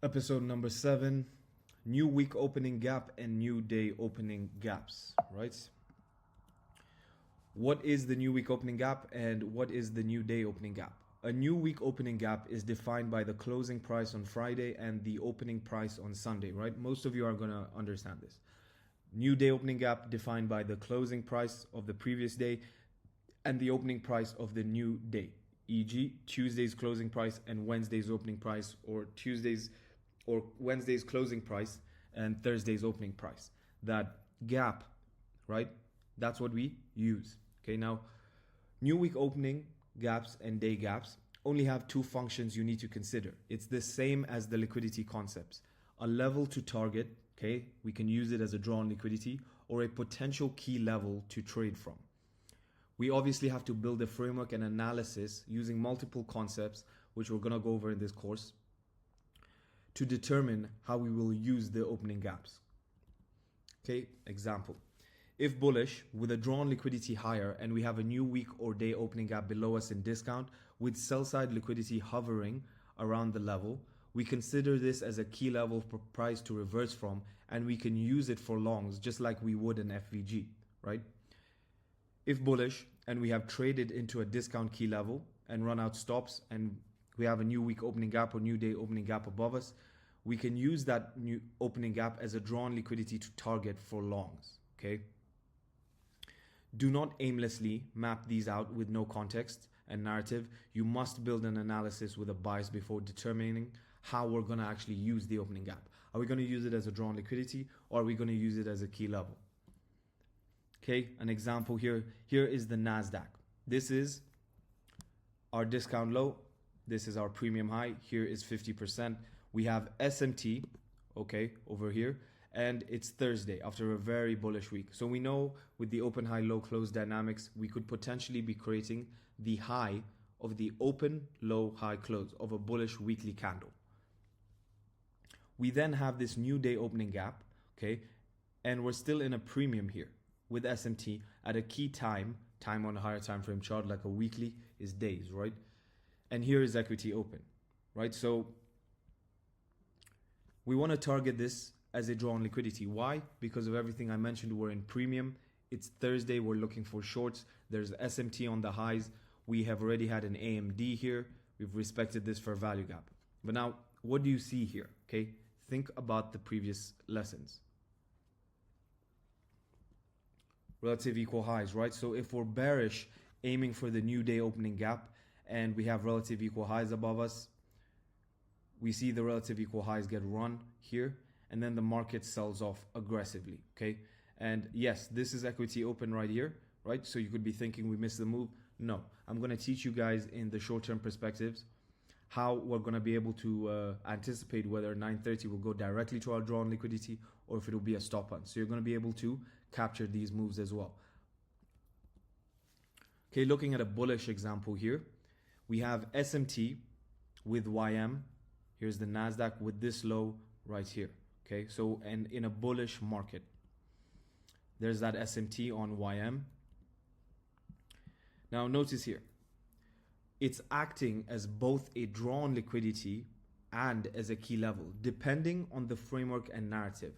Episode number 7, new week opening gap and new day opening gaps, right? What is the new week opening gap and what is the new day opening gap? A new week opening gap is defined by the closing price on Friday and the opening price on Sunday, right? Most of you are going to understand this. New day opening gap defined by the closing price of the previous day and the opening price of the new day, e.g. Tuesday's closing price and Wednesday's opening price, or Wednesday's closing price and Thursday's opening price. That gap, right? That's what we use. Okay, now new week opening gaps and day gaps only have two functions you need to consider. It's the same as the liquidity concepts. A level to target, okay? We can use it as a drawn liquidity, or a potential key level to trade from. We obviously have to build a framework and analysis using multiple concepts, which we're going to go over in this course, to determine how we will use the opening gaps. Okay, example. If bullish with a drawn liquidity higher and we have a new week or day opening gap below us in discount with sell side liquidity hovering around the level, we consider this as a key level for price to reverse from, and we can use it for longs just like we would in FVG, right? If bullish and we have traded into a discount key level and run out stops and we have a new week opening gap or new day opening gap above us, we can use that new opening gap as a drawn liquidity to target for longs, okay? Do not aimlessly map these out with no context and narrative. You must build an analysis with a bias before determining how we're going to actually use the opening gap. Are we going to use it as a drawn liquidity, or are we going to use it as a key level? Okay, an example here. Here is the Nasdaq. This is our discount low. This is our premium high. Here is 50%. We have SMT, okay, over here. And it's Thursday after a very bullish week. So we know with the open, high, low, close dynamics, we could potentially be creating the high of the open, low, high, close of a bullish weekly candle. We then have this new day opening gap, okay? And we're still in a premium here with SMT at a key time on a higher time frame chart, like a weekly is days, right? And here is equity open, right? So we want to target this as a drawn liquidity. Why? Because of everything I mentioned. We're in premium. It's Thursday. We're looking for shorts. There's SMT on the highs. We have already had an AMD here. We've respected this for value gap. But now, what do you see here? Okay, think about the previous lessons. Relative equal highs, right? So if we're bearish, aiming for the new day opening gap, and we have relative equal highs above us, we see the relative equal highs get run here, and then the market sells off aggressively, okay? And yes, this is equity open right here, right? So you could be thinking we missed the move. No, I'm going to teach you guys in the short-term perspectives how we're going to be able to anticipate whether 930 will go directly to our drawn liquidity or if it will be a stop hunt. So you're going to be able to capture these moves as well. Okay, looking at a bullish example here, we have SMT with YM. Here's the Nasdaq with this low right here. Okay, so and in a bullish market, there's that SMT on YM. Now notice here, it's acting as both a drawn liquidity and as a key level, depending on the framework and narrative.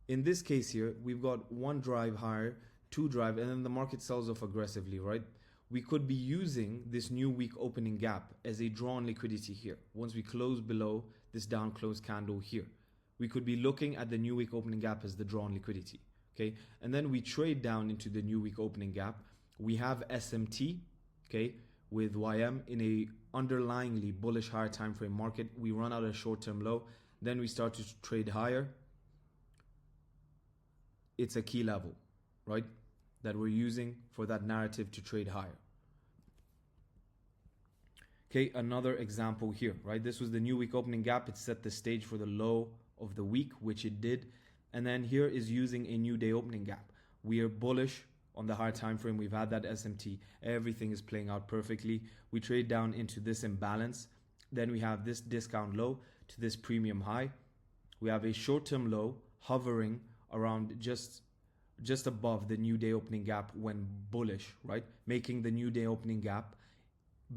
In this case here, we've got one drive higher, two drive, and then the market sells off aggressively, right? We could be using this new week opening gap as a drawn liquidity here. Once we close below this down close candle here, we could be looking at the new week opening gap as the drawn liquidity, okay? And then we trade down into the new week opening gap. We have SMT, okay, with YM in a underlyingly bullish higher time frame market. We run out a short-term low, then we start to trade higher. It's a key level, right, that we're using for that narrative to trade higher. Okay, another example here, right? This was the new week opening gap. It set the stage for the low of the week, which it did. And then here is using a new day opening gap. We are bullish on the higher time frame. We've had that SMT. Everything is playing out perfectly. We trade down into this imbalance. Then we have this discount low to this premium high. We have a short-term low hovering around just above the new day opening gap when bullish, right? Making the new day opening gap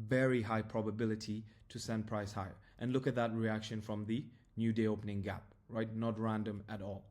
very high probability to send price higher. And look at that reaction from the new day opening gap, right? Not random at all.